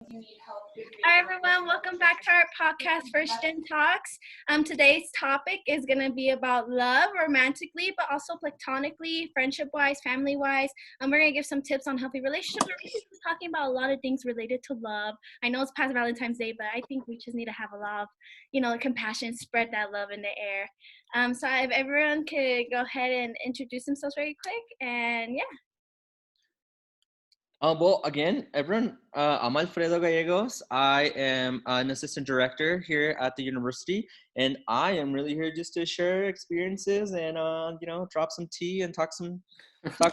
Hi everyone, welcome back to our podcast, 1stGenTalks. Today's topic is going to be about love, romantically, but also platonically, friendship-wise, family-wise. We're going to give some tips on healthy relationships. We're talking about a lot of things related to love. I know it's past Valentine's Day, but I think we just need to have a lot of, compassion, spread that love in the air. So if everyone could go ahead and introduce themselves very quick, and yeah. Well, again, everyone, I'm Alfredo Gallegos. I am an assistant director here at the university, and I am really here just to share experiences and, drop some tea and talk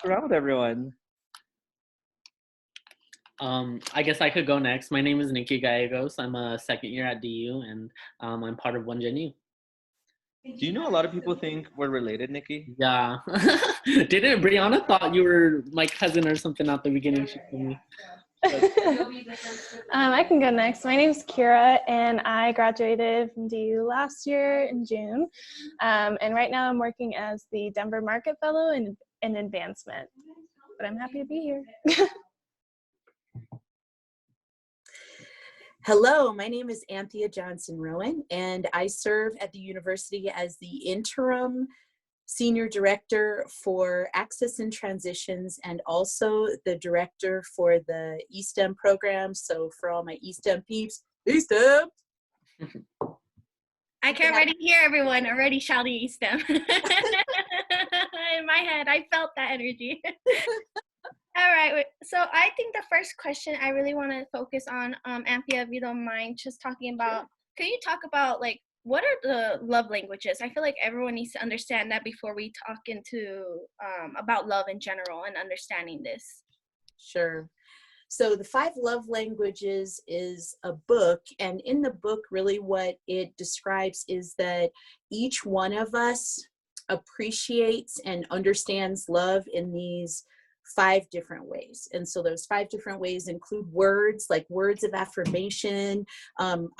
around with everyone. I guess I could go next. My name is Nicky Gallegos. I'm a second year at DU, and I'm part of 1GenU. Do you know a lot of people think we're related, Nikki? Yeah. Didn't Brianna thought you were my cousin or something at the beginning? She told me. I can go next. My name's Kira, and I graduated from DU last year in June. And right now I'm working as the Denver Market Fellow in advancement. But I'm happy to be here. Hello, my name is Anthea Johnson-Rowan, and I serve at the university as the interim senior director for access and transitions, and also the director for the eSTEM program. So for all my eSTEM peeps, eSTEM! I can already hear everyone already shouting eSTEM. In my head, I felt that energy. All right, so I think the first question I really want to focus on, Anthea, if you don't mind, just talking about, can you talk about, what are the love languages? I feel like everyone needs to understand that before we talk about love in general and understanding this. Sure. So the 5 love languages is a book, and in the book, really what it describes is that each one of us appreciates and understands love in these 5 different ways. And so those 5 different ways include words, like words of affirmation,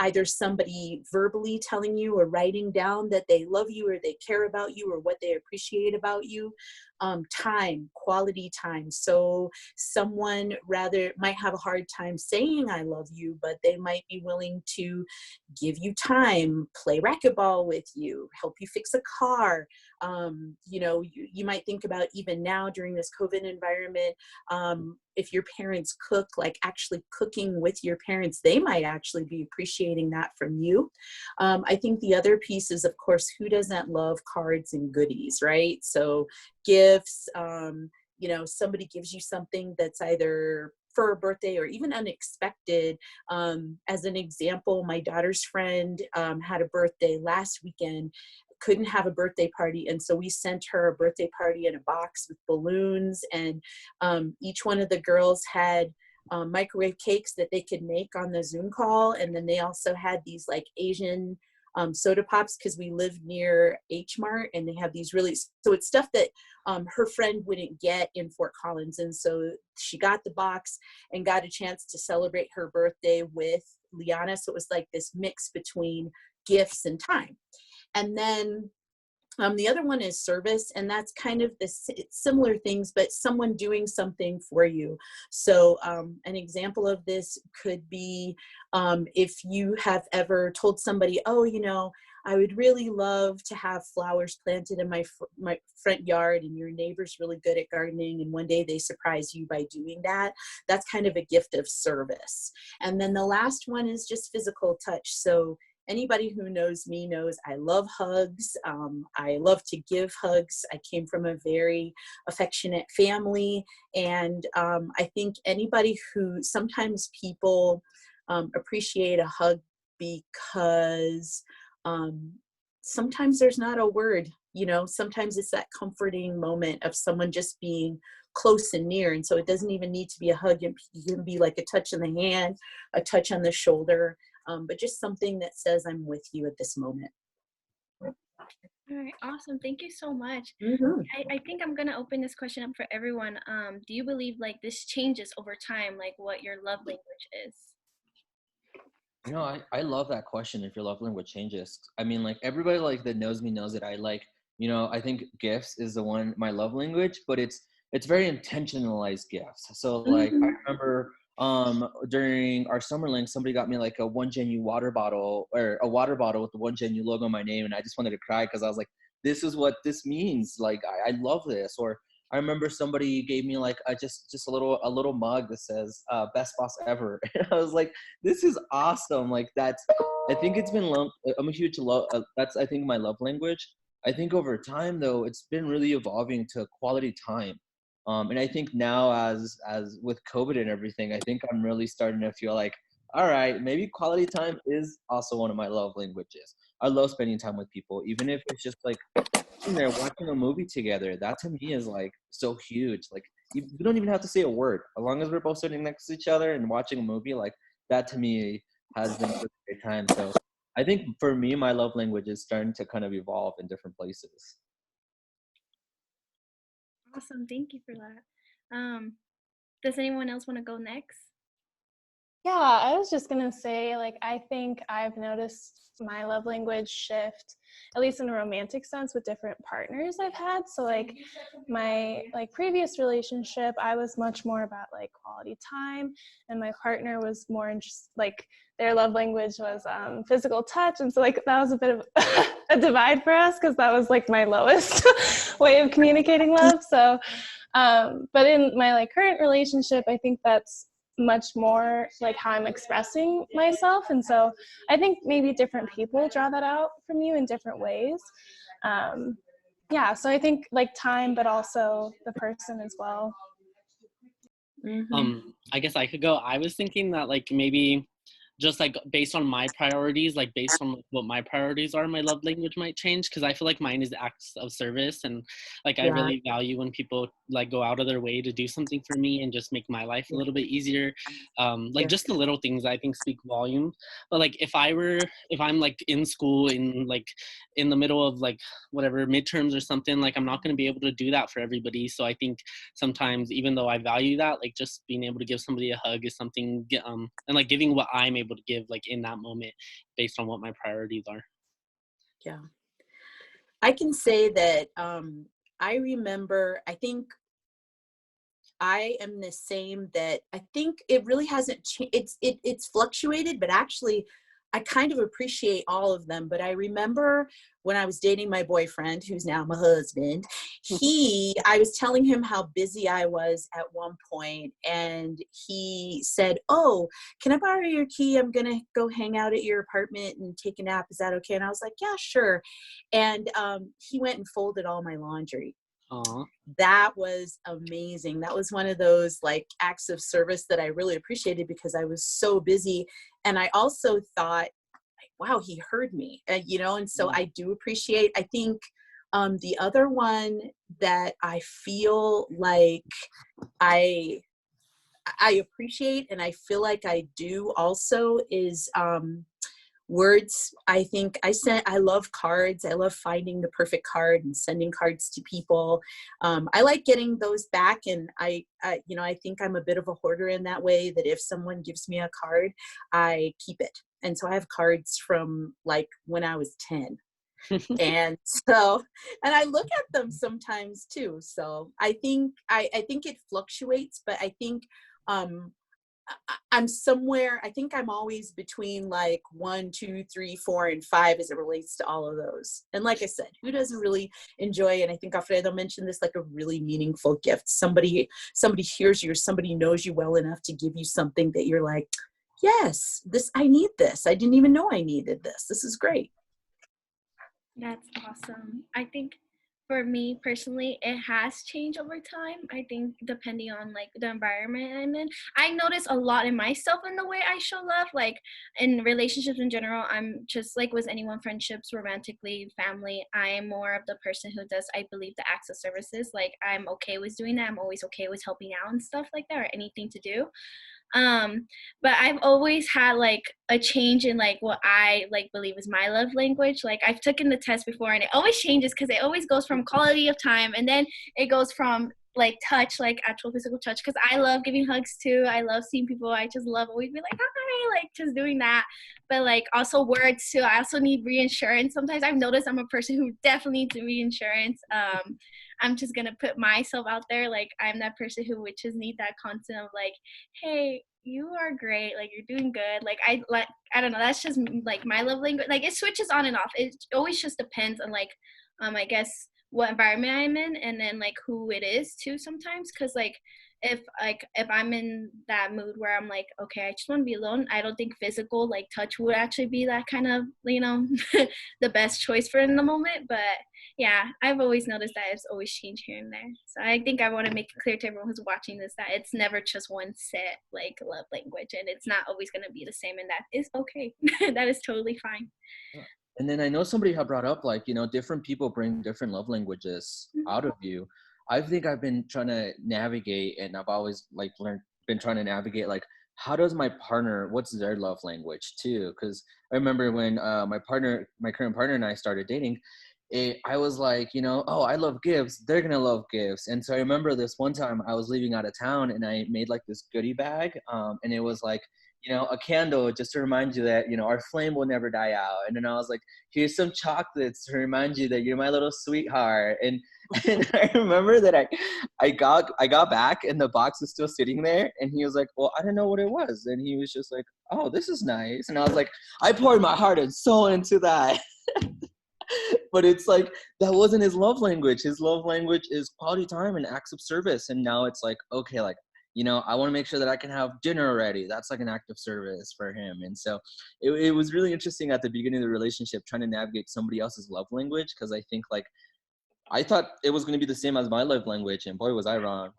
either somebody verbally telling you or writing down that they love you or they care about you or what they appreciate about you. Time, quality time. So someone might have a hard time saying I love you, but they might be willing to give you time, play racquetball with you, help you fix a car. You might think about, even now during this COVID environment, if your parents cook, like actually cooking with your parents, they might actually be appreciating that from you. I think the other piece is, of course, who doesn't love cards and goodies, right? So gifts, somebody gives you something that's either for a birthday or even unexpected. As an example, my daughter's friend had a birthday last weekend, couldn't have a birthday party, and so we sent her a birthday party in a box with balloons, and each one of the girls had microwave cakes that they could make on the Zoom call, and then they also had these Asian soda pops, because we live near H Mart, and they have these so it's stuff that her friend wouldn't get in Fort Collins, and so she got the box and got a chance to celebrate her birthday with Liana. So it was like this mix between gifts and time. And then the other one is service, and that's kind of similar things, but someone doing something for you. So an example of this could be if you have ever told somebody, I would really love to have flowers planted in my front yard, and your neighbor's really good at gardening, and one day they surprise you by doing that. That's kind of a gift of service. And then the last one is just physical touch. So anybody who knows me knows I love hugs. I love to give hugs. I came from a very affectionate family. And I think sometimes people appreciate a hug because sometimes there's not a word, sometimes it's that comforting moment of someone just being close and near. And so it doesn't even need to be a hug. It can be like a touch on the hand, a touch on the shoulder. But just something that says I'm with you at this moment. All right, awesome. Thank you so much. Mm-hmm. I think I'm going to open this question up for everyone. Do you believe this changes over time, what your love language is? I love that question, if your love language changes. I mean, everybody that knows me knows that I think gifts is my love language, but it's very intentionalized gifts. So I remember during our summer link, somebody got me like a 1Genu water bottle, or a water bottle with the 1Genu logo on my name, and I just wanted to cry because I was like, this is what this means. Like, I love this. Or I remember somebody gave me like just a little mug that says best boss ever. And I was like, this is awesome. Like, that's, I think it's been I'm a huge love. That's, I think, my love language. I think over time though, it's been really evolving to quality time. And I think now, as with COVID and everything, I think I'm really starting to feel like, all right, maybe quality time is also one of my love languages. I love spending time with people, even if it's just like sitting there watching a movie together. That to me is like so huge. Like, we don't even have to say a word. As long as we're both sitting next to each other and watching a movie, like, that to me has been a great time. So I think for me, my love language is starting to kind of evolve in different places. Awesome. Thank you for that. Does anyone else want to go next? Yeah, I was just gonna say, like, I think I've noticed my love language shift, at least in a romantic sense, with different partners I've had. So like my previous relationship, I was much more about like quality time, and my partner was more just like their love language was physical touch, and so like that was a bit of a divide for us because that was like my lowest way of communicating love. So, but in my like current relationship, I think that's much more like how I'm expressing myself. And so I think maybe different people draw that out from you in different ways. Yeah, so I think like time, but also the person as well. I guess I could go. I was thinking that like maybe just like based on my priorities, like based on what my priorities are, my love language might change, because I feel like mine is acts of service, and like I really value when people like go out of their way to do something for me and just make my life a little bit easier. Like just the little things I think speak volume. But like if I'm like in school in the middle of like whatever midterms or something, like I'm not going to be able to do that for everybody. So I think sometimes, even though I value that, like just being able to give somebody a hug is something, and like giving what I'm able to give like in that moment based on what my priorities are. Yeah, I can say that I remember, I think I am the same, that I think it really hasn't changed. It's fluctuated, but actually I kind of appreciate all of them. But I remember when I was dating my boyfriend, who's now my husband, I was telling him how busy I was at one point, and he said, "Oh, can I borrow your key? I'm going to go hang out at your apartment and take a nap. Is that okay?" And I was like, "Yeah, sure." And he went and folded all my laundry. Aww. That was amazing. That was one of those like acts of service that I really appreciated, because I was so busy. And I also thought, wow, he heard me, and so I do appreciate, I think the other one that I feel like I appreciate, and I feel like I do also, is words. I think I love cards. I love finding the perfect card and sending cards to people. I like getting those back, and I think I'm a bit of a hoarder in that way, that if someone gives me a card, I keep it. And so I have cards from like when I was 10. And so, and I look at them sometimes too. So I think it fluctuates, but I think I'm somewhere, I think I'm always between like 1, 2, 3, 4, and 5 as it relates to all of those. And like I said, who doesn't really enjoy, and I think Alfredo mentioned this, like a really meaningful gift. Somebody hears you, or somebody knows you well enough to give you something that you're like, yes, I need this. I didn't even know I needed this. This is great. That's awesome. I think for me personally, it has changed over time. I think depending on like the environment I'm in, I notice a lot in myself in the way I show love. Like in relationships in general, I'm just like with anyone, friendships, romantically, family, I am more of the person who does, I believe, the acts of services. Like I'm okay with doing that. I'm always okay with helping out and stuff like that, or anything to do. But I've always had like a change in like what I like believe is my love language. Like I've taken the test before, and it always changes, because it always goes from quality of time, and then it goes from like touch, like actual physical touch, because I love giving hugs too. I love seeing people. I just love always be like, hi, like just doing that. But like also words too. I also need reassurance. Sometimes I've noticed I'm a person who definitely needs reassurance. I'm just gonna put myself out there. Like I'm that person who would just need that constant of like, hey, you are great. Like, you're doing good. Like, I don't know. That's just like my love language. Like, it switches on and off. It always just depends on like, I guess what environment I'm in, and then like who it is too sometimes. Cause like if I'm in that mood where I'm like, okay, I just want to be alone, I don't think physical like touch would actually be that kind of, you know, the best choice for in the moment. But yeah, I've always noticed that it's always changed here and there. So I think I want to make it clear to everyone who's watching this that it's never just one set like love language, and it's not always going to be the same, and that is okay. That is totally fine. And then I know somebody had brought up, like, you know, different people bring different love languages out of you. I think I've been trying to navigate, and I've always like been trying to navigate, like, how does my partner, what's their love language too? Because I remember when my current partner and I started dating, I was like, you know, oh, I love gifts, they're gonna love gifts. And so I remember this one time I was leaving out of town, and I made like this goodie bag, and it was like, you know, a candle just to remind you that, you know, our flame will never die out. And then I was like, here's some chocolates to remind you that you're my little sweetheart. And I remember that I got back, and the box was still sitting there, and he was like, well, I didn't know what it was. And he was just like, oh, this is nice. And I was like, I poured my heart and soul into that. But it's like, that wasn't his love language. His love language is quality time and acts of service. And now it's like, okay, like, you know, I want to make sure that I can have dinner already. That's like an act of service for him. And so it was really interesting at the beginning of the relationship trying to navigate somebody else's love language, because I think like I thought it was going to be the same as my love language, and boy, was I wrong.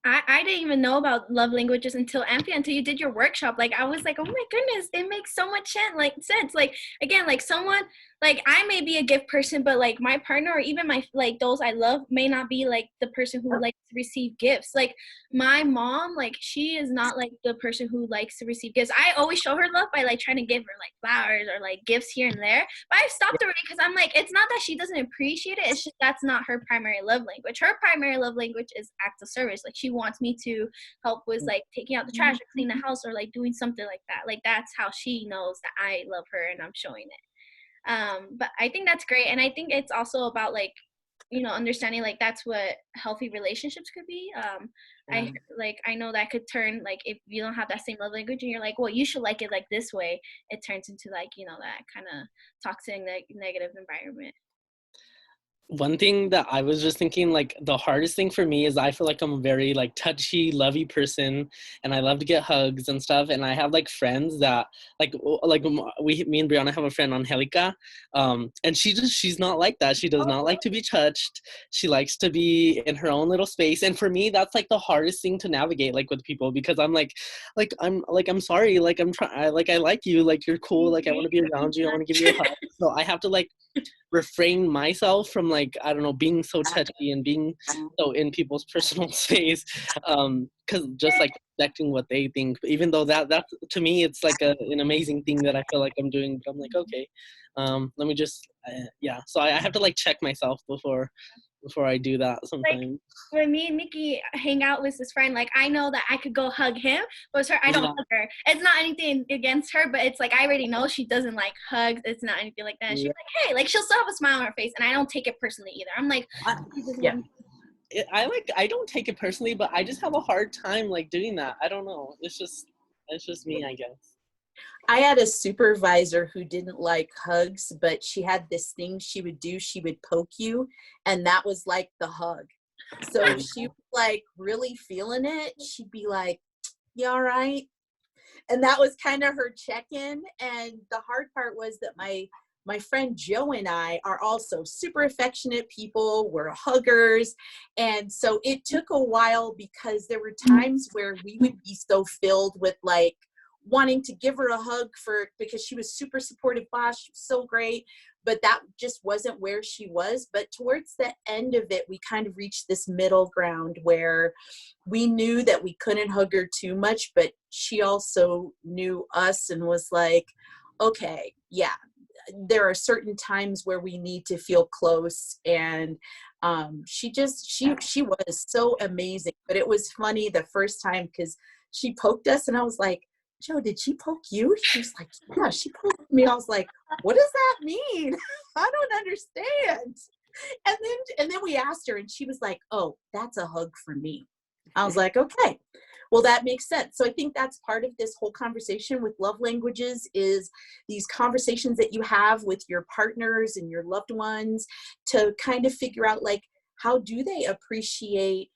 I didn't even know about love languages until Anthea, until you did your workshop. Like, I was like, oh my goodness, it makes so much sense. Like, again, like someone, like I may be a gift person, but like my partner or even my, like those I love may not be like the person who likes to receive gifts. Like my mom, like she is not like the person who likes to receive gifts. I always show her love by like trying to give her like flowers or like gifts here and there. But I've stopped already because I'm like, it's not that she doesn't appreciate it. It's just that's not her primary love language. Her primary love language is acts of service. Like she wants me to help with like taking out the trash or clean the house or like doing something like that. Like that's how she knows that I love her and I'm showing it. But I think that's great, and I think it's also about like, you know, understanding like that's what healthy relationships could be. I know that could turn, like if you don't have that same love language and you're like, well, you should like it like this way, it turns into like, you know, that kind of toxic negative environment. One thing that I was just thinking, like the hardest thing for me is I feel like I'm a very like touchy, lovey person, and I love to get hugs and stuff. And I have like friends that me and Brianna have a friend, Angelica, and she's not like that. She does not like to be touched. She likes to be in her own little space. And for me, that's like the hardest thing to navigate, like with people, because I'm I'm sorry, like I like you, like you're cool, like I want to be around you, I want to give you a hug. So I have to like refrain myself from like, I don't know, being so touchy and being so in people's personal space, because just like respecting what they think, even though that to me it's like an amazing thing that I feel like I'm doing, but I'm like, okay, let me just so I have to like check myself before I do that sometimes. Like when me and Nikki hang out with this friend, like I know that I could go hug him, but with her, I don't hug her. It's not anything against her, but it's like I already know she doesn't like hugs. It's not anything like that. And she's like, hey, like she'll still have a smile on her face, and I don't take it personally either. I'm like, I don't take it personally, but I just have a hard time like doing that. I don't know. It's just me, I guess. I had a supervisor who didn't like hugs, but she had this thing she would do. She would poke you, and that was like the hug. So if she was like really feeling it, she'd be like, you all right? And that was kind of her check-in. And the hard part was that my friend Joe and I are also super affectionate people. We're huggers. And so it took a while because there were times where we would be so filled with like wanting to give her a hug because she was super supportive boss. She was so great, but that just wasn't where she was. But towards the end of it, we kind of reached this middle ground where we knew that we couldn't hug her too much, but she also knew us and was like, okay, yeah, there are certain times where we need to feel close. And she was so amazing. But it was funny the first time because she poked us and I was like, Joe, did she poke you? She was like, yeah, she poked me. I was like, what does that mean? I don't understand. And then we asked her and she was like, oh, that's a hug for me. I was like, okay. Well, that makes sense. So I think that's part of this whole conversation with love languages, is these conversations that you have with your partners and your loved ones to kind of figure out, like, how do they appreciate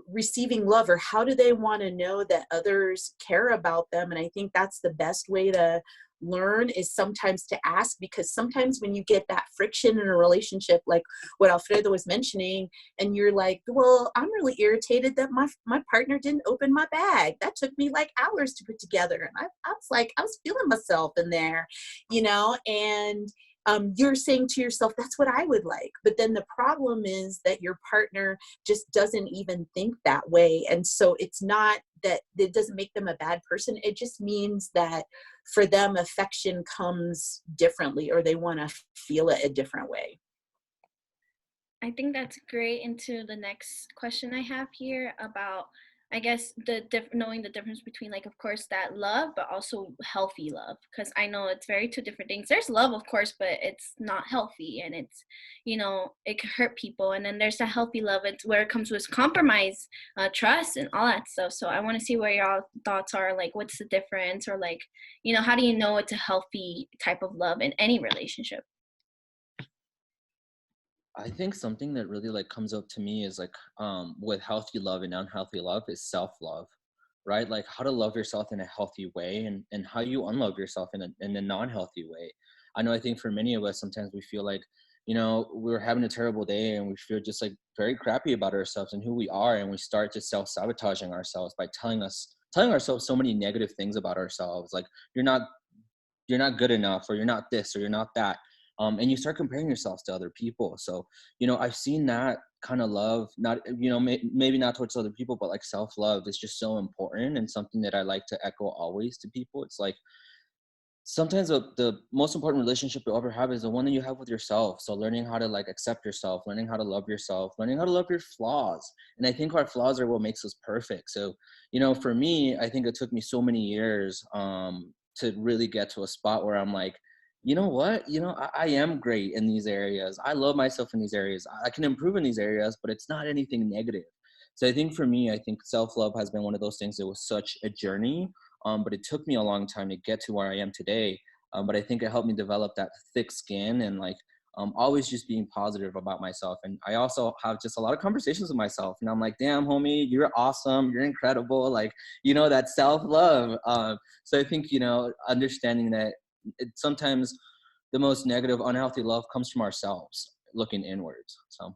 receiving love, or how do they want to know that others care about them? And I think that's the best way to learn, is sometimes to ask, because sometimes when you get that friction in a relationship, like what Alfredo was mentioning, and you're like, well, I'm really irritated that my partner didn't open my bag. That took me like hours to put together. And I was like, I was feeling myself in there, and you're saying to yourself, that's what I would like. But then the problem is that your partner just doesn't even think that way. And so it's not that it doesn't make them a bad person. It just means that for them, affection comes differently, or they want to feel it a different way. I think that's great into the next question I have here about, I guess, knowing the difference between, like, of course, that love, but also healthy love, because I know it's very two different things. There's love, of course, but it's not healthy, and it's, it can hurt people. And then there's the healthy love, it's where it comes with compromise, trust, and all that stuff. So I want to see where your thoughts are, like, what's the difference, or like, how do you know it's a healthy type of love in any relationship? I think something that really like comes up to me is like with healthy love and unhealthy love is self-love, right? Like how to love yourself in a healthy way, and how you unlove yourself in a non-healthy way. I think for many of us, sometimes we feel like, we're having a terrible day and we feel just like very crappy about ourselves and who we are, and we start just self-sabotaging ourselves by telling ourselves so many negative things about ourselves, like you're not good enough, or you're not this, or you're not that. And you start comparing yourselves to other people. So, I've seen that kind of love, not, maybe not towards other people, but like self-love is just so important, and something that I like to echo always to people. It's like, sometimes the most important relationship you'll ever have is the one that you have with yourself. So learning how to like accept yourself, learning how to love yourself, learning how to love your flaws. And I think our flaws are what makes us perfect. So, for me, I think it took me so many years to really get to a spot where I'm like, you know what, I am great in these areas. I love myself in these areas. I can improve in these areas, but it's not anything negative. So I think for me, I think self-love has been one of those things that was such a journey. But it took me a long time to get to where I am today. But I think it helped me develop that thick skin, and like always just being positive about myself. And I also have just a lot of conversations with myself, and I'm like, damn, homie, you're awesome. You're incredible. Like, that self-love. So I think, understanding that sometimes the most negative, unhealthy love comes from ourselves, looking inwards. So,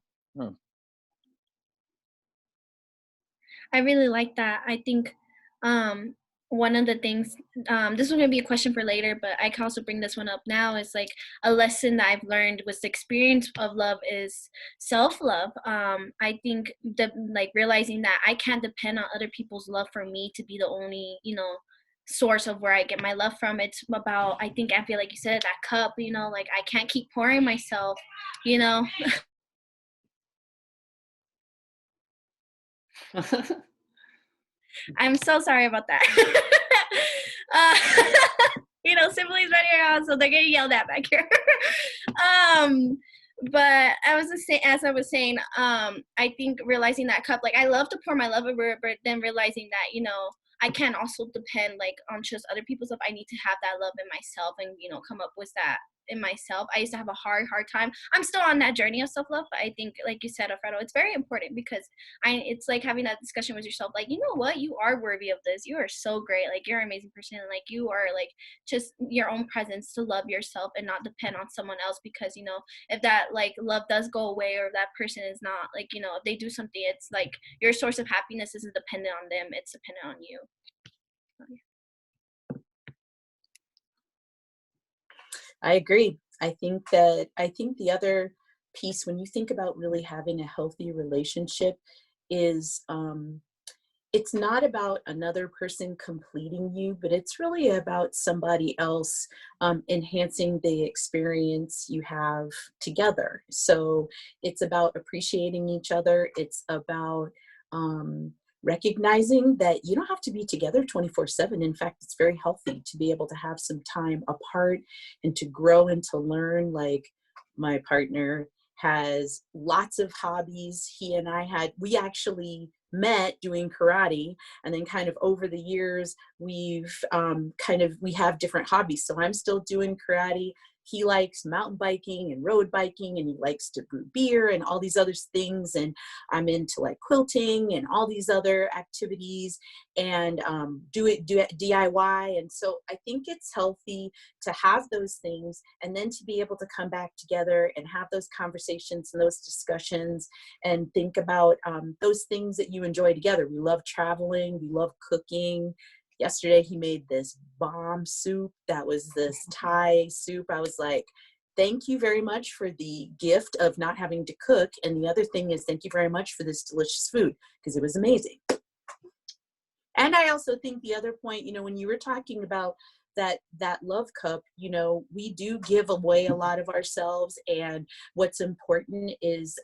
I really like that. I think one of the things, this is going to be a question for later, but I can also bring this one up now, is like a lesson that I've learned with the experience of love is self-love. I think like realizing that I can't depend on other people's love for me to be the only, source of where I get my love from. It's about, I think, Anthea, like you said, that cup, like I can't keep pouring myself, I'm so sorry about that. Siblings right here, so they're getting yelled at back here. But as I was saying, I think realizing that cup, like I love to pour my love over it, but then realizing that, I can't also depend like on just other people's love. I need to have that love in myself, and come up with that in myself. I used to have a hard time. I'm still on that journey of self-love, but I think, like you said, Alfredo, it's very important, because it's like having that discussion with yourself, like, you know what, you are worthy of this. You are so great. Like, you're an amazing person. Like, you are like just your own presence, to love yourself and not depend on someone else, because if that like love does go away, or if that person is not like, if they do something, it's like your source of happiness isn't dependent on them, it's dependent on you. I agree. I think the other piece, when you think about really having a healthy relationship, is it's not about another person completing you, but it's really about somebody else enhancing the experience you have together. So it's about appreciating each other. It's about recognizing that you don't have to be together 24/7. In fact, it's very healthy to be able to have some time apart and to grow and to learn. Like, my partner has lots of hobbies. He and I we actually met doing karate, and then kind of over the years we have different hobbies. So I'm still doing karate. He likes mountain biking and road biking, and he likes to brew beer and all these other things. And I'm into like quilting and all these other activities, and do it DIY. And so I think it's healthy to have those things, and then to be able to come back together and have those conversations and those discussions, and think about those things that you enjoy together. We love traveling, we love cooking. Yesterday he made this bomb soup that was this Thai soup. I was like, thank you very much for the gift of not having to cook. And the other thing is, thank you very much for this delicious food, because it was amazing. And I also think the other point, when you were talking about that love cup, we do give away a lot of ourselves. And what's important is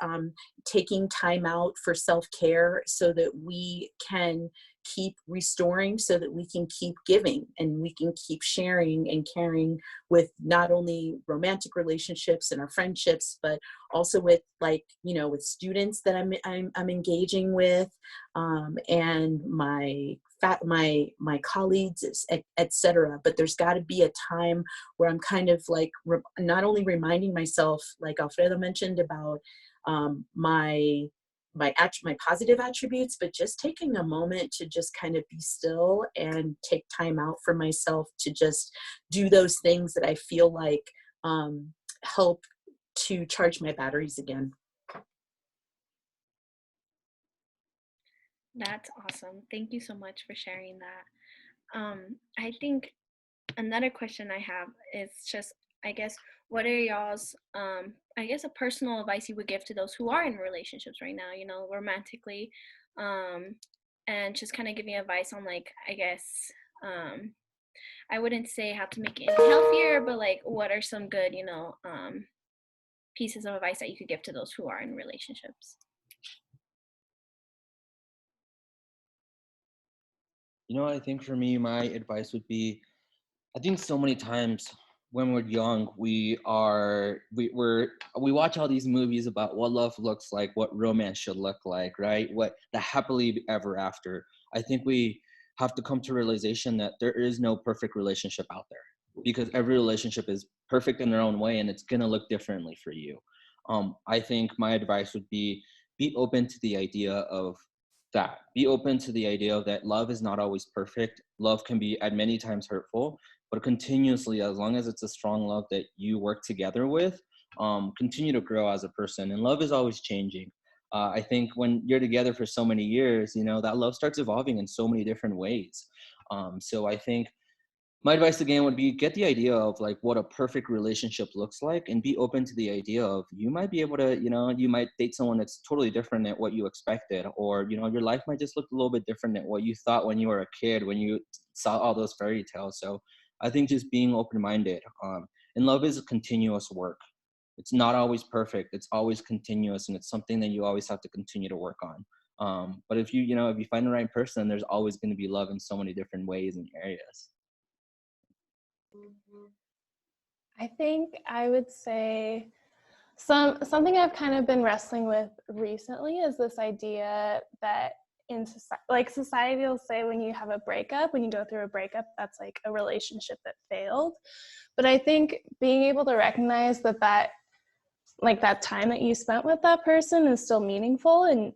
taking time out for self-care, so that we can keep restoring, so that we can keep giving, and we can keep sharing and caring with not only romantic relationships and our friendships, but also with with students that I'm engaging with, and my colleagues, etc. But there's got to be a time where I'm kind of like not only reminding myself, like Alfredo mentioned, about my positive attributes, but just taking a moment to just kind of be still and take time out for myself to just do those things that I feel like help to charge my batteries again. That's awesome. Thank you so much for sharing that. I think another question I have is just, I guess, what are y'all's, a personal advice you would give to those who are in relationships right now, romantically, and just kind of giving advice on, I wouldn't say how to make it any healthier, but what are some good, pieces of advice that you could give to those who are in relationships? I think for me, my advice would be, I think so many times when we're young, we watch all these movies about what love looks like, what romance should look like, right? What the happily ever after. I think we have to come to realization that there is no perfect relationship out there, because every relationship is perfect in their own way, and it's gonna look differently for you. I think my advice would be open to the idea of that. Be open to the idea of that love is not always perfect. Love can be at many times hurtful, but continuously, as long as it's a strong love that you work together with, continue to grow as a person. And love is always changing. I think when you're together for so many years, that love starts evolving in so many different ways. So I think my advice again would be, get the idea of what a perfect relationship looks like, and be open to the idea of you might be able to, you might date someone that's totally different than what you expected, or, your life might just look a little bit different than what you thought when you were a kid, when you saw all those fairy tales. So I think just being open-minded, and love is a continuous work. It's not always perfect. It's always continuous, and it's something that you always have to continue to work on. But if you find the right person, there's always going to be love in so many different ways and areas. I think I would say something I've kind of been wrestling with recently is this idea that in society will say when you have a breakup, when you go through a breakup, that's like a relationship that failed. But I think being able to recognize that time that you spent with that person is still meaningful, and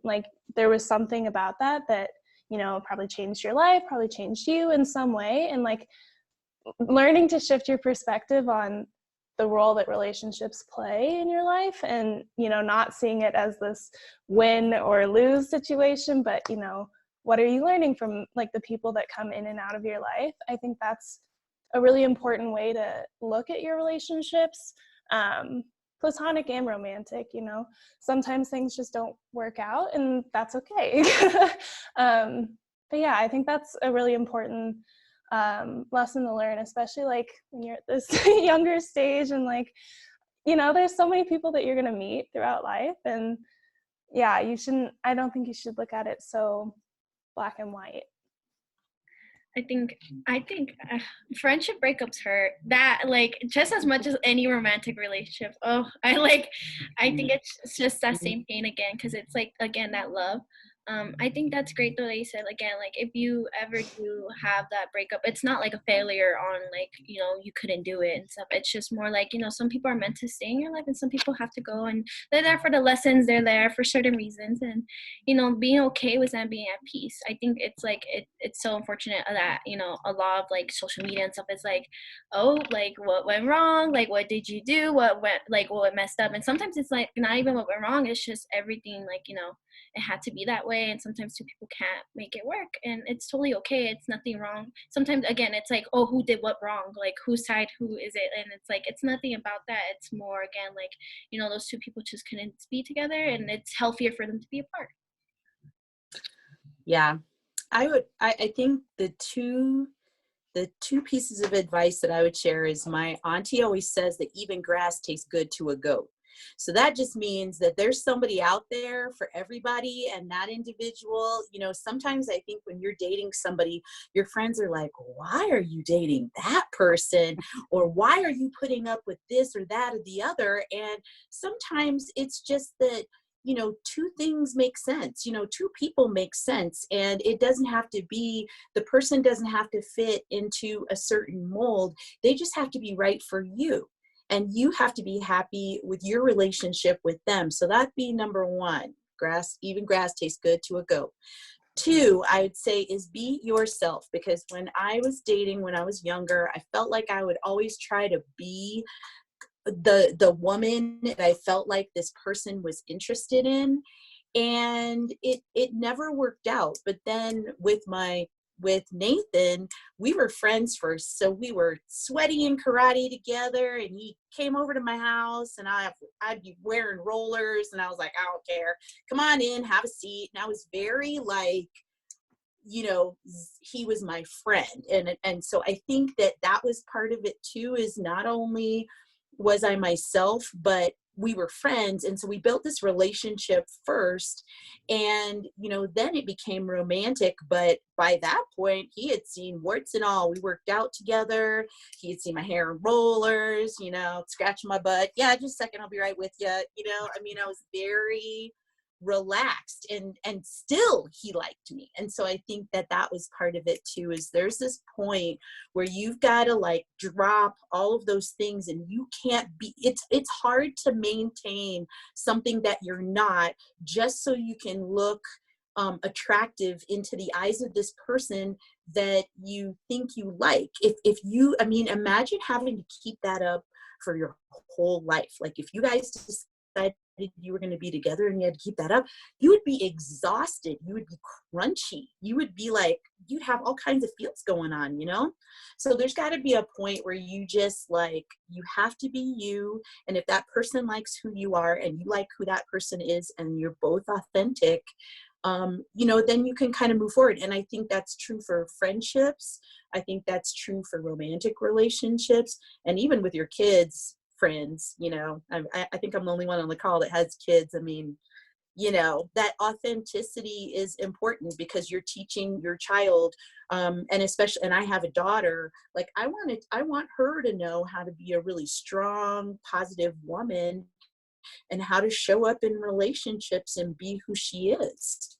there was something about that probably changed your life, probably changed you in some way, and learning to shift your perspective on the role that relationships play in your life, and not seeing it as this win or lose situation, but what are you learning from the people that come in and out of your life. I think that's a really important way to look at your relationships, platonic and romantic. Sometimes things just don't work out, and that's okay. But yeah, I think that's a really important lesson to learn, especially when you're at this younger stage, and there's so many people that you're going to meet throughout life, and yeah, I don't think you should look at it so black and white. I think friendship breakups hurt, that just as much as any romantic relationship. I think it's just that same pain again, because it's again that love. I think that's great though that you said, again, like if you ever do have that breakup, it's not like a failure on like, you know, you couldn't do it and stuff. It's just more like, you know, some people are meant to stay in your life and some people have to go, and they're there for the lessons, they're there for certain reasons, and you know, being okay with that, being at peace. I think it's like it's so unfortunate that, you know, a lot of like social media and stuff is like, oh, like what went wrong, like what did you do, what went, like what messed up, and sometimes it's like not even what went wrong, it's just everything, like, you know, it had to be that way, and sometimes two people can't make it work, and it's totally okay, it's nothing wrong. Sometimes again it's like, oh, who did what wrong, like whose side, who is it, and it's like it's nothing about that. It's more again like, you know, those two people just couldn't be together, and it's healthier for them to be apart. Yeah, I think the two pieces of advice that I would share is my auntie always says that even grass tastes good to a goat. So that just means that there's somebody out there for everybody, and that individual, you know, sometimes I think when you're dating somebody, your friends are like, why are you dating that person? Or why are you putting up with this or that or the other? And sometimes it's just that, you know, two things make sense, you know, two people make sense, and it doesn't have to be, the person doesn't have to fit into a certain mold. They just have to be right for you, and you have to be happy with your relationship with them. So that'd be number one. Even grass tastes good to a goat. Two, I would say, is be yourself, because when I was dating, when I was younger, I felt like I would always try to be the woman that I felt like this person was interested in, and it never worked out. But then with Nathan, we were friends first, so we were sweaty in karate together, and he came over to my house, and I'd be wearing rollers, and I was like, I don't care, come on in, have a seat. And I was very like, you know, he was my friend, and so I think that was part of it too, is not only was I myself, but we were friends, and so we built this relationship first, and you know, then it became romantic. But by that point, he had seen warts and all. We worked out together, he had seen my hair in rollers, you know, scratching my butt, yeah, just a second, I'll be right with you, you know, I mean, I was very relaxed, and still he liked me. And so I think that was part of it too, is there's this point where you've got to like drop all of those things, and you can't be, it's hard to maintain something that you're not, just so you can look attractive into the eyes of this person that you think you like. If you, I mean, imagine having to keep that up for your whole life. Like if you guys decided you were going to be together and you had to keep that up, you would be exhausted, you would be crunchy, you would be like, you'd have all kinds of feels going on, you know? So there's got to be a point where you just like, you have to be you, and if that person likes who you are and you like who that person is, and you're both authentic, you know, then you can kind of move forward. And I think that's true for friendships, I think that's true for romantic relationships, and even with your kids, friends, you know, I think I'm the only one on the call that has kids. I mean, you know, that authenticity is important, because you're teaching your child, and especially, and I have a daughter, like I want her to know how to be a really strong, positive woman, and how to show up in relationships and be who she is.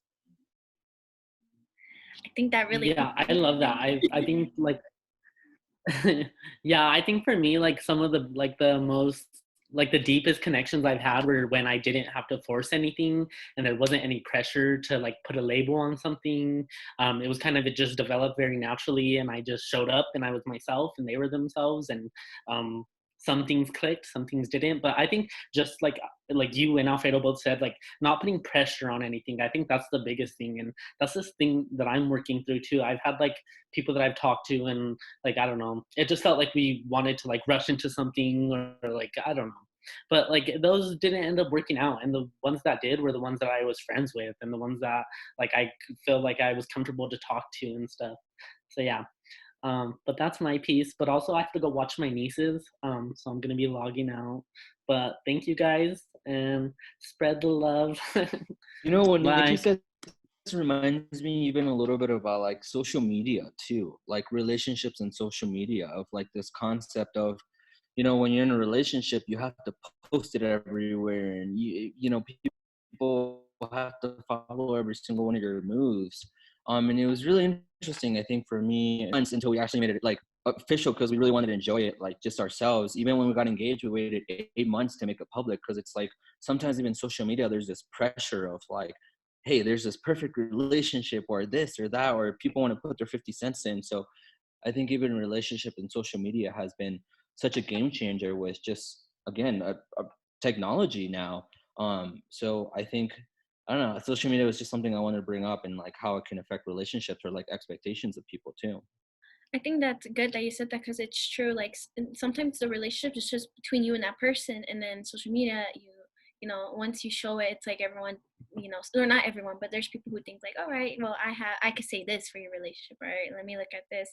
I think that really, Yeah, I love that. I think like yeah, I think for me, like some of the most, like the deepest connections I've had were when I didn't have to force anything, and there wasn't any pressure to like put a label on something. It was kind of, it just developed very naturally, and I just showed up and I was myself and they were themselves, and some things clicked, some things didn't. But I think just like you and Alfredo both said, like not putting pressure on anything. I think that's the biggest thing, and that's this thing that I'm working through too. I've had like people that I've talked to, and like I don't know, it just felt like we wanted to like rush into something, or like I don't know. But like those didn't end up working out, and the ones that did were the ones that I was friends with, and the ones that like I feel like I was comfortable to talk to and stuff. So yeah. But that's my piece. But also I have to go watch my nieces. So I'm gonna be logging out. But thank you guys, and spread the love. You know what Nikki Bye. said reminds me even a little bit about like social media too, like relationships and social media, of like this concept of, you know, when you're in a relationship, you have to post it everywhere, and you know, people have to follow every single one of your moves. And it was really interesting, I think, for me, until we actually made it like official, because we really wanted to enjoy it, like just ourselves. Even when we got engaged, we waited 8 months to make it public, because it's like sometimes even social media, there's this pressure of like, hey, there's this perfect relationship or this or that, or people want to put their 50 cents in. So I think even relationship and social media has been such a game changer with just, again, a technology now. So I think, I don't know, social media was just something I wanted to bring up, and like how it can affect relationships or like expectations of people too. I think that's good that you said that, because it's true. Like sometimes the relationship is just between you and that person, and then social media, you know, once you show it, it's like everyone, you know, or not everyone, but there's people who think like, all right, well, I could say this for your relationship, right? Let me look at this.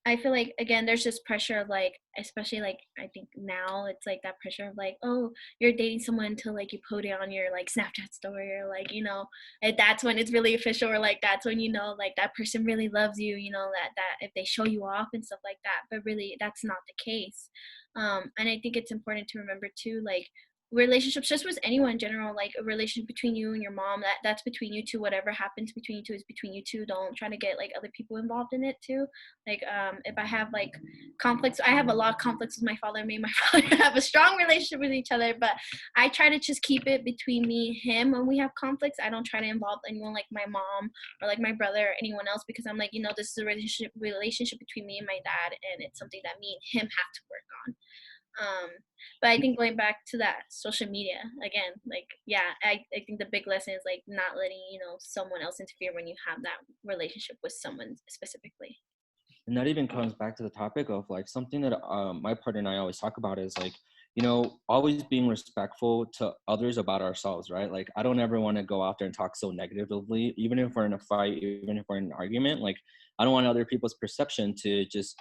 I feel like, again, there's this pressure of like, especially like, I think now it's like that pressure of like, oh, you're dating someone until like you put it on your like Snapchat story, or like, you know, and that's when it's really official, or like that's when, you know, like that person really loves you, you know, that if they show you off and stuff like that. But really that's not the case. And I think it's important to remember too, like, relationships just with anyone in general, like a relationship between you and your mom, that's between you two. Whatever happens between you two is between you two. Don't try to get like other people involved in it too. Like if I have like conflicts, I have a lot of conflicts with my father. Me and my father have a strong relationship with each other, but I try to just keep it between me and him when we have conflicts. I don't try to involve anyone like my mom or like my brother or anyone else, because I'm like, you know, this is a relationship between me and my dad, and it's something that me and him have to work on. But I think going back to that social media again, like, yeah, I think the big lesson is like not letting, you know, someone else interfere when you have that relationship with someone specifically. And that even comes back to the topic of like something that my partner and I always talk about is like, you know, always being respectful to others about ourselves, right? Like, I don't ever want to go out there and talk so negatively, even if we're in a fight, even if we're in an argument. Like, I don't want other people's perception to just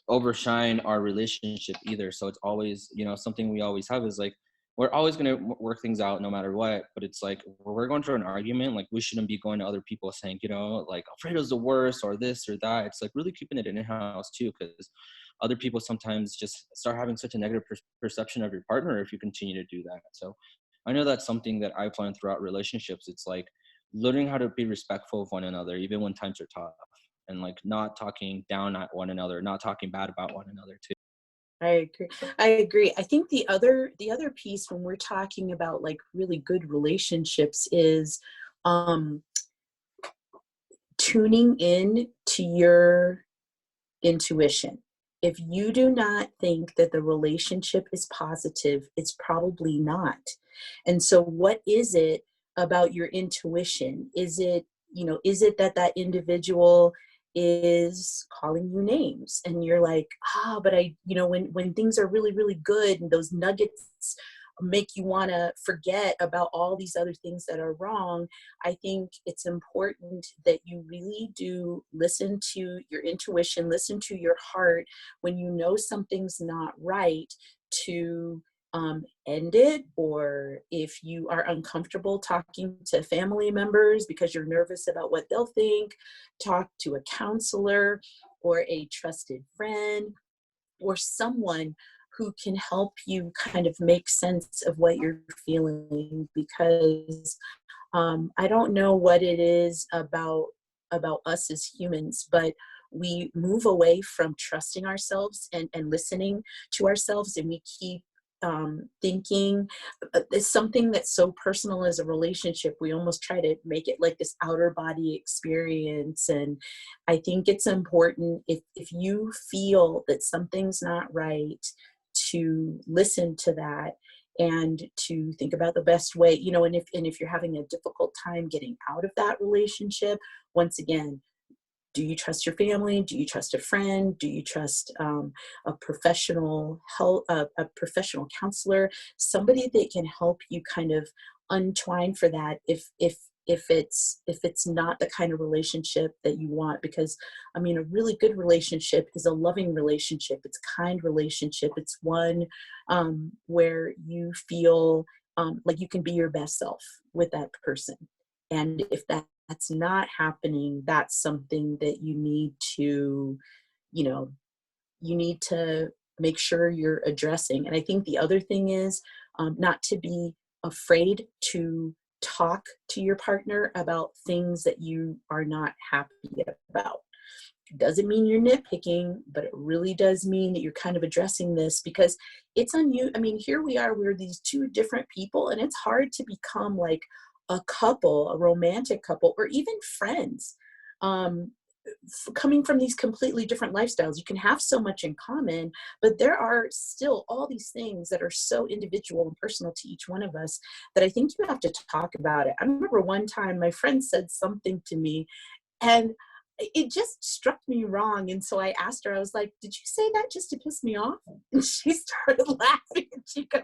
overshine our relationship either. So it's always, you know, something we always have is like, we're always going to work things out no matter what. But it's like, when we're going through an argument, like, we shouldn't be going to other people saying, you know, like, Alfredo's the worst or this or that. It's like really keeping it in-house too, because other people sometimes just start having such a negative perception of your partner if you continue to do that. So I know that's something that I've learned throughout relationships. It's like learning how to be respectful of one another, even when times are tough, and like not talking down at one another, not talking bad about one another too. I agree. I think the other piece when we're talking about like really good relationships is tuning in to your intuition. If you do not think that the relationship is positive, it's probably not. And so what is it about your intuition? Is it, you know, is it that individual is calling you names and you're like, but I, you know, when things are really, really good and those nuggets make you want to forget about all these other things that are wrong. I think it's important that you really do listen to your intuition, listen to your heart when you know something's not right, to end it. Or if you are uncomfortable talking to family members because you're nervous about what they'll think, talk to a counselor or a trusted friend or someone who can help you kind of make sense of what you're feeling. Because I don't know what it is about us as humans, but we move away from trusting ourselves and listening to ourselves, and we keep thinking it's something that's so personal as a relationship. We almost try to make it like this outer body experience. And I think it's important, if you feel that something's not right, to listen to that and to think about the best way, you know, and if you're having a difficult time getting out of that relationship, once again, do you trust your family? Do you trust a friend? Do you trust a professional help, a professional counselor, somebody that can help you kind of untwine for that if it's not the kind of relationship that you want? Because I mean, a really good relationship is a loving relationship. It's a kind relationship. It's one where you feel like you can be your best self with that person. And if that's not happening, that's something that you need to, you know, you need to make sure you're addressing. And I think the other thing is not to be afraid to talk to your partner about things that you are not happy about. It doesn't mean you're nitpicking, but it really does mean that you're kind of addressing this, because it's on you. I mean, here we are, we're these two different people, and it's hard to become like a couple, a romantic couple, or even friends. Coming from these completely different lifestyles, you can have so much in common, but there are still all these things that are so individual and personal to each one of us that I think you have to talk about it. I remember one time my friend said something to me, and it just struck me wrong. And so I asked her, I was like, did you say that just to piss me off? And she started laughing, and she goes,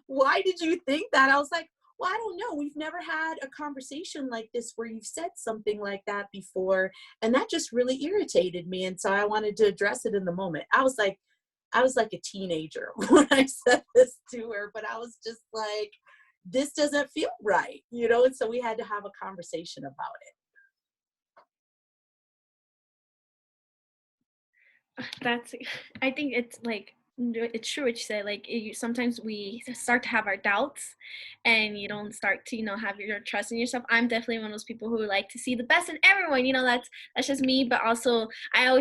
why did you think that? I was like, well, I don't know. We've never had a conversation like this where you've said something like that before. And that just really irritated me. And so I wanted to address it in the moment. I was like a teenager when I said this to her, but I was just like, this doesn't feel right, you know? And so we had to have a conversation about it. I think it's like, it's true what you said. Like, sometimes we start to have our doubts, and you don't start to, have your trust in yourself. I'm definitely one of those people who like to see the best in everyone. That's just me. But also, I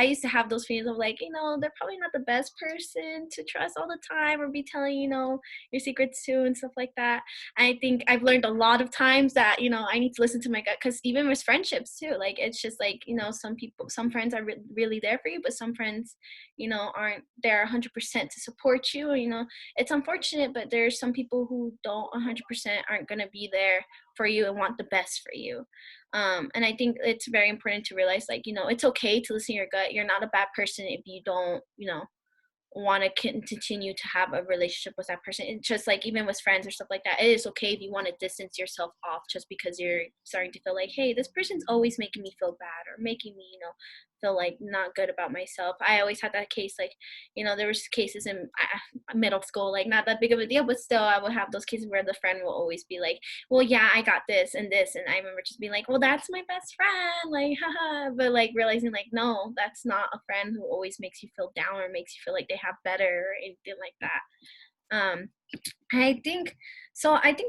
used to have those feelings of like, they're probably not the best person to trust all the time, or be telling, your secrets to, and stuff like that. And I think I've learned a lot of times that, I need to listen to my gut, because even with friendships too, like, it's just like, some friends are really there for you, but some friends, aren't there 100% to support you. It's unfortunate, but there's some people who don't 100% aren't going to be there for you and want the best for you. And I think it's very important to realize, like, it's okay to listen to your gut. You're not a bad person if you don't, want to continue to have a relationship with that person. It's just like, even with friends or stuff like that, it is okay if you want to distance yourself off just because you're starting to feel like, hey, this person's always making me feel bad, or making me, feel like not good about myself. I always had that case, like, there was cases in middle school, like, not that big of a deal, but still I would have those cases where the friend will always be like, well, yeah, I got this and this, and I remember just being like, well, that's my best friend, like, haha, but like realizing, like, no, that's not a friend who always makes you feel down or makes you feel like they have better or anything like that. I think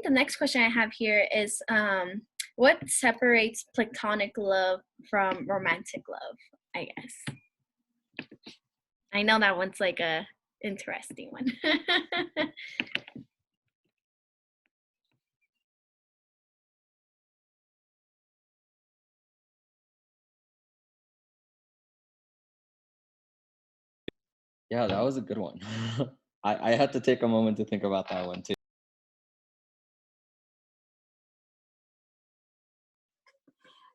the next question I have here is, what separates platonic love from romantic love, I guess. I know that one's like a interesting one. Yeah, that was a good one. I had to take a moment to think about that one too.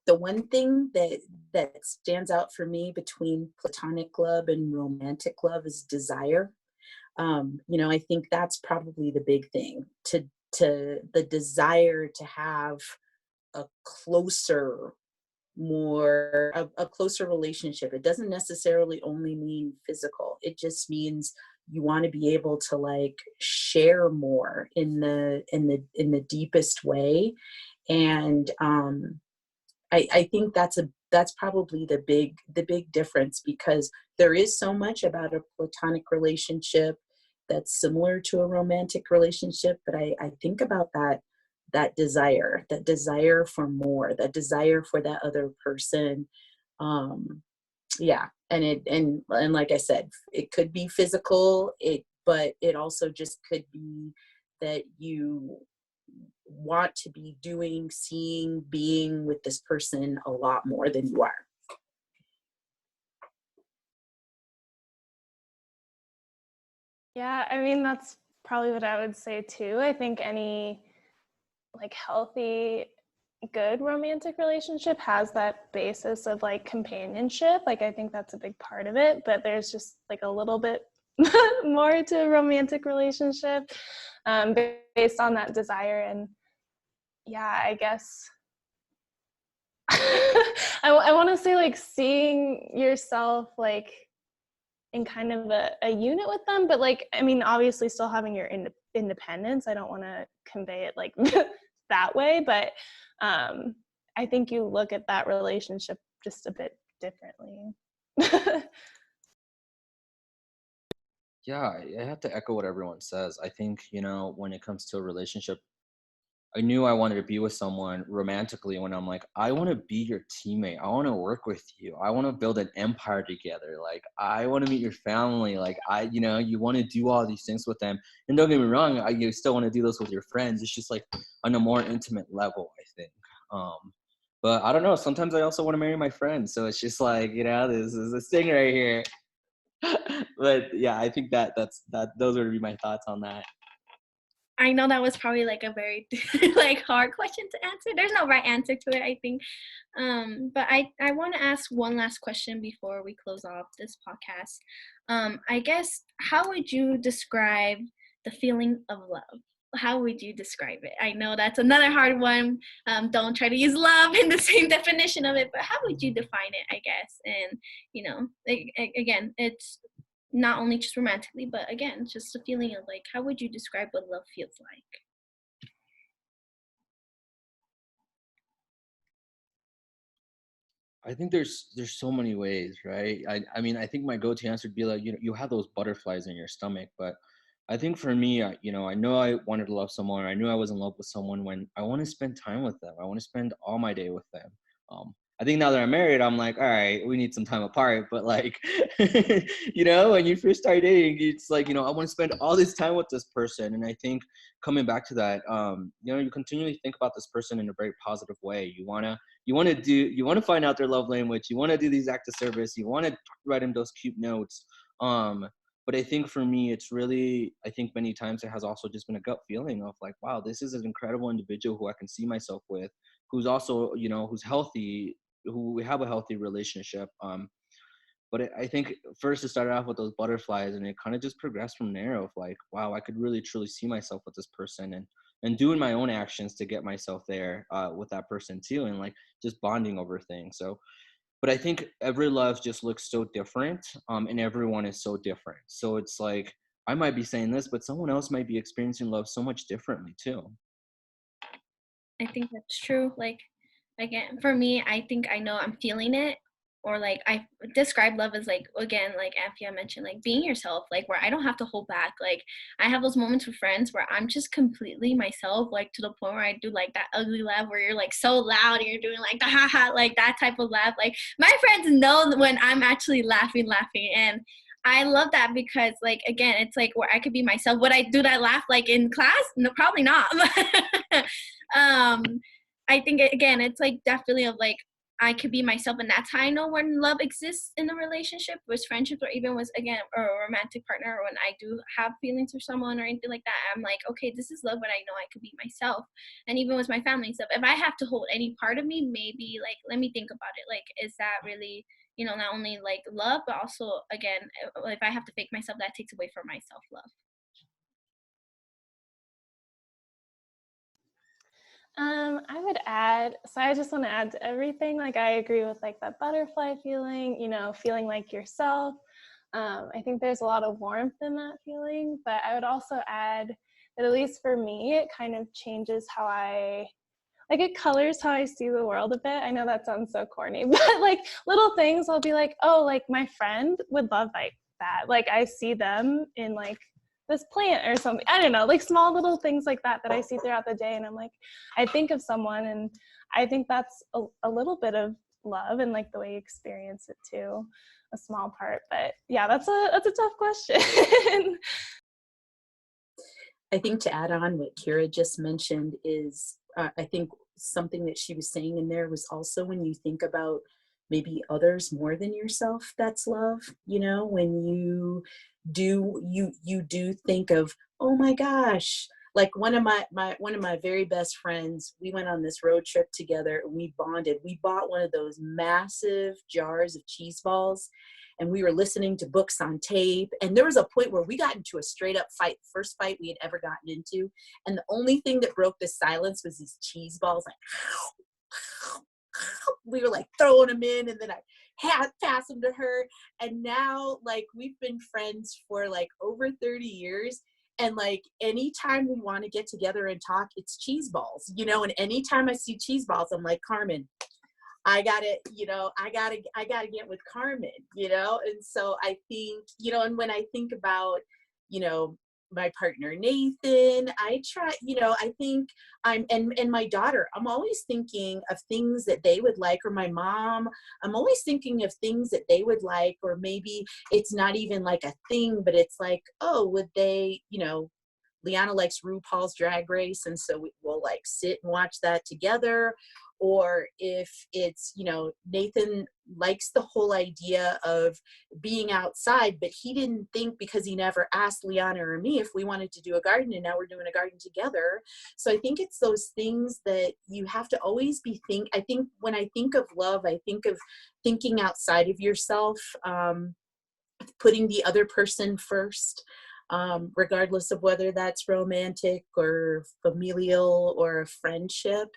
The one thing that stands out for me between platonic love and romantic love is desire. I think that's probably the big thing, to the desire to have a closer, a closer relationship. It doesn't necessarily only mean physical. It just means you want to be able to like share more in the deepest way. And I think that's probably the big difference, because there is so much about a platonic relationship that's similar to a romantic relationship, but I think about that desire for more, that desire for that other person. Yeah, and like I said, it could be physical, but it also just could be that you want to be doing, seeing, being with this person a lot more than you are. Yeah, I mean, that's probably what I would say too. I think any like healthy, good romantic relationship has that basis of like companionship. Like, I think that's a big part of it, but there's just like a little bit more to a romantic relationship, based on that desire. And yeah, I guess I want to say like seeing yourself like in kind of a unit with them, but like, I mean, obviously still having your independence. I don't want to convey it like that way, but I think you look at that relationship just a bit differently. Yeah, I have to echo what everyone says. I think, when it comes to a relationship, I knew I wanted to be with someone romantically when I'm like, I want to be your teammate. I want to work with you. I want to build an empire together. Like, I want to meet your family. Like, you want to do all these things with them. And don't get me wrong, you still want to do those with your friends. It's just like on a more intimate level, I think. But I don't know. Sometimes I also want to marry my friends. So it's just like, this is a thing right here. But yeah, I think those would be my thoughts on that. I know that was probably like a very like hard question to answer. There's no right answer to it, I think. But I want to ask one last question before we close off this podcast. I guess, how would you describe the feeling of love? How would you describe it? I know that's another hard one. Don't try to use love in the same definition of it, but how would you define it, I guess? And, again, it's not only just romantically, but again, just a feeling of like, how would you describe what love feels like? I think there's so many ways, right? I mean, I think my go-to answer would be like, you have those butterflies in your stomach, but I think for me, I know I wanted to love someone. I knew I was in love with someone when I want to spend time with them. I want to spend all my day with them. I think now that I'm married, I'm like, all right, we need some time apart. But like, when you first start dating, it's like, I want to spend all this time with this person. And I think coming back to that, you continually think about this person in a very positive way. You want to find out their love language. You want to do these acts of service. You want to write them those cute notes. But I think for me, it's really, I think many times it has also just been a gut feeling of like, wow, this is an incredible individual who I can see myself with, who's also, who's healthy, who we have a healthy relationship. But I think first it started off with those butterflies, and it kind of just progressed from there of like, wow, I could really truly see myself with this person, and doing my own actions to get myself there with that person too, and like just bonding over things. So, but I think every love just looks so different, and everyone is so different. So it's like, I might be saying this, but someone else might be experiencing love so much differently too. I think that's true. Like, again, for me, I think I know I'm feeling it, or like I describe love as like, again, like Anthea mentioned, like being yourself, like where I don't have to hold back. Like, I have those moments with friends where I'm just completely myself, like to the point where I do like that ugly laugh where you're like so loud and you're doing like the ha ha, like that type of laugh. Like, my friends know when I'm actually laughing, and I love that because, like, again, it's like where I could be myself. Would I do that laugh like in class? No, probably not. I think again, it's like definitely of like, I could be myself, and that's how I know when love exists in a relationship, with friendships, or even with, again, a romantic partner. When I do have feelings for someone or anything like that, I'm like, okay, this is love when I know I could be myself. And even with my family and stuff, if I have to hold any part of me, maybe like, let me think about it. Like, is that really, not only like love, but also, again, if I have to fake myself, that takes away from my self-love. I would add, so I just want to add to everything. Like, I agree with like that butterfly feeling, feeling like yourself. I think there's a lot of warmth in that feeling, but I would also add that, at least for me, it kind of changes how it colors how I see the world a bit. I know that sounds so corny, but like little things, I'll be like, oh, like my friend would love like that. Like, I see them in like this plant or something. I don't know, like small little things like that I see throughout the day. And I'm like, I think of someone, and I think that's a little bit of love, and like the way you experience it too, a small part. But yeah, that's a tough question. I think to add on what Kira just mentioned is, I think something that she was saying in there was also, when you think about maybe others more than yourself, that's love. When you do think of, oh my gosh, like one of my very best friends, we went on this road trip together and we bonded. We bought one of those massive jars of cheese balls, and we were listening to books on tape. And there was a point where we got into a straight up fight, first fight we had ever gotten into. And the only thing that broke the silence was these cheese balls. Like, we were like throwing them in, and then I had passed them to her. And now, like, we've been friends for like over 30 years. And like, anytime we want to get together and talk, it's cheese balls, and anytime I see cheese balls, I'm like, Carmen, I gotta get with Carmen, and so I think, and when I think about you know, my partner Nathan. I try, you know, I think and my daughter, I'm always thinking of things that they would like, or my mom, I'm always thinking of things that they would like, or maybe it's not even like a thing, but it's like, oh, would they, you know, Liana likes RuPaul's Drag Race, and so we'll like sit and watch that together. Or if it's, you know, Nathan likes the whole idea of being outside, but he didn't think, because he never asked Liana or me if we wanted to do a garden, and now we're doing a garden together. So I think it's those things that you have to always be I think when I think of love, I think of thinking outside of yourself, putting the other person first. Regardless of whether that's romantic or familial or a friendship.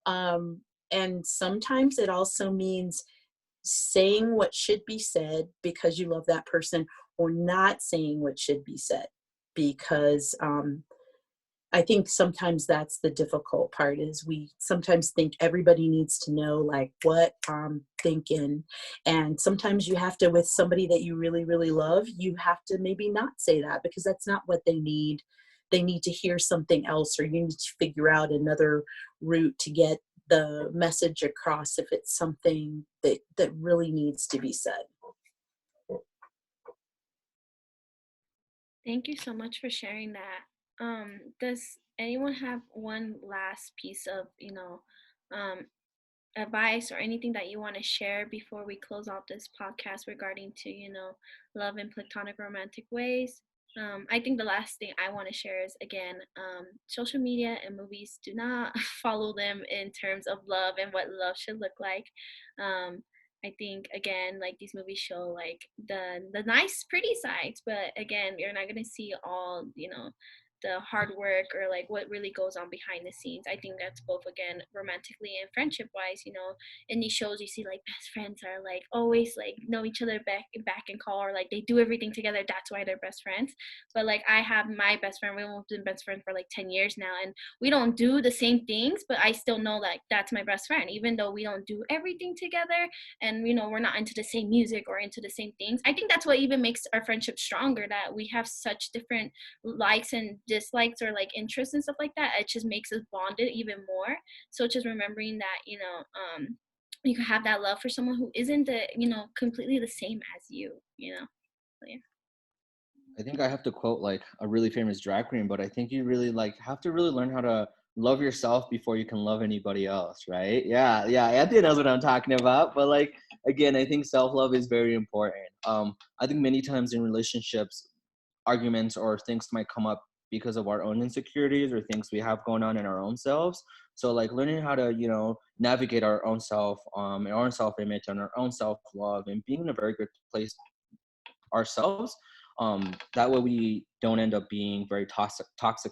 And sometimes it also means saying what should be said because you love that person, or not saying what should be said because I think sometimes that's the difficult part, is we sometimes think everybody needs to know like what I'm thinking. And sometimes you have to, with somebody that you really, really love, you have to maybe not say that because that's not what they need. They need to hear something else, or you need to figure out another route to get the message across if it's something that really needs to be said. Thank you so much for sharing that. Does anyone have one last piece of, advice or anything that you want to share before we close out this podcast regarding to, love in platonic romantic ways? I think the last thing I want to share is, again, social media and movies, do not follow them in terms of love and what love should look like. I think, again, like, these movies show like the nice pretty sides, but again, you're not going to see all, the hard work or like what really goes on behind the scenes. I think that's both, again, romantically and friendship wise. In these shows you see like best friends are like always like know each other back and call, or like they do everything together, that's why they're best friends. But like, I have my best friend, we've been best friends for like 10 years now, and we don't do the same things, but I still know like that's my best friend, even though we don't do everything together, and we're not into the same music or into the same things. I think that's what even makes our friendship stronger, that we have such different likes and dislikes or like interests and stuff like that. It just makes us bonded even more. So just remembering that, you can have that love for someone who isn't completely the same as you. So, yeah. I think I have to quote like a really famous drag queen, but I think you really like have to really learn how to love yourself before you can love anybody else, right? Yeah, Anthea knows what I'm talking about. But like, again, I think self-love is very important. I think many times in relationships, arguments or things might come up because of our own insecurities or things we have going on in our own selves. So like learning how to, navigate our own self, our own self-image and our own self-love, and being in a very good place ourselves. That way we don't end up being very toxic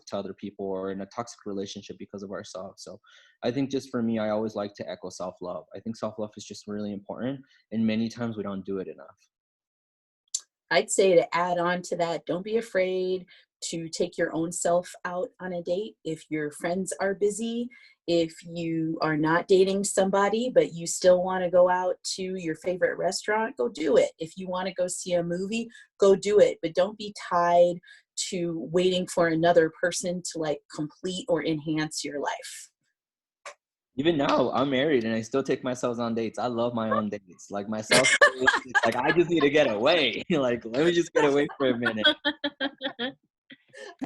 to other people or in a toxic relationship because of ourselves. So I think just for me, I always like to echo self-love. I think self-love is just really important, and many times we don't do it enough. I'd say, to add on to that, don't be afraid to take your own self out on a date. If your friends are busy, if you are not dating somebody, but you still want to go out to your favorite restaurant, go do it. If you want to go see a movie, go do it. But don't be tied to waiting for another person to like complete or enhance your life. Even now, I'm married and I still take myself on dates. I love my own dates. Like myself, like I just need to get away. Like, let me just get away for a minute.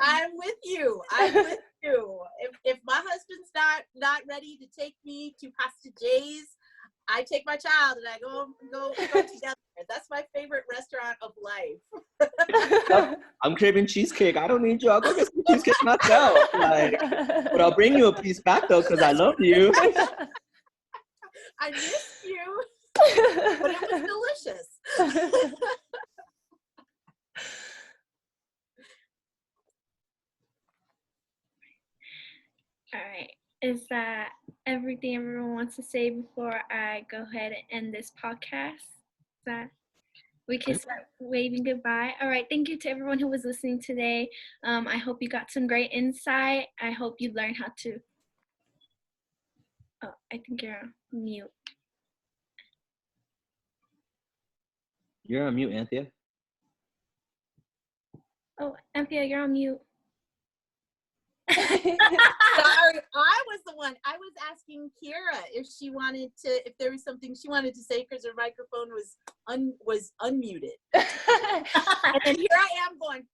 I'm with you. I'm with you. If my husband's not ready to take me to Pasta J's, I take my child and I go together. That's my favorite restaurant of life. I'm craving cheesecake. I don't need you. I'll go get some cheesecake myself. Like, but I'll bring you a piece back though, because I love you. I miss you, but it was delicious. All right. Is that everything everyone wants to say before I go ahead and end this podcast? That we can start waving goodbye. All right. Thank you to everyone who was listening today. I hope you got some great insight. I hope you learned how to. Oh, I think you're on mute. You're on mute, Anthea. Oh, Anthea, you're on mute. Sorry, I was the one. I was asking Kira if there was something she wanted to say because her microphone was unmuted. And then here I am going.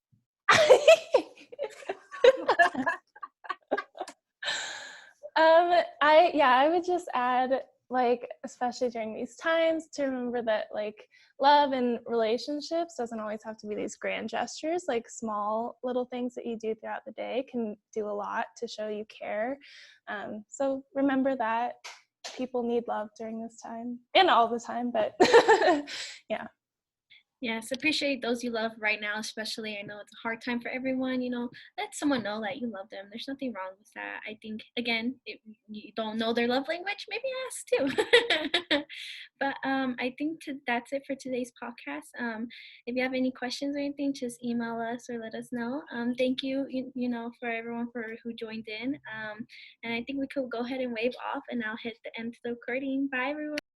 I would just add, like, especially during these times, to remember that, like, love and relationships doesn't always have to be these grand gestures. Like, small little things that you do throughout the day can do a lot to show you care. So remember that people need love during this time, and all the time, but yeah. Yes, appreciate those you love right now, especially. I know it's a hard time for everyone, let someone know that you love them. There's nothing wrong with that. I think, again, if you don't know their love language, maybe ask too. But I think that's it for today's podcast. If you have any questions or anything, just email us or let us know. Thank you, for everyone who joined in. And I think we could go ahead and wave off, and I'll hit the end of the recording. Bye, everyone.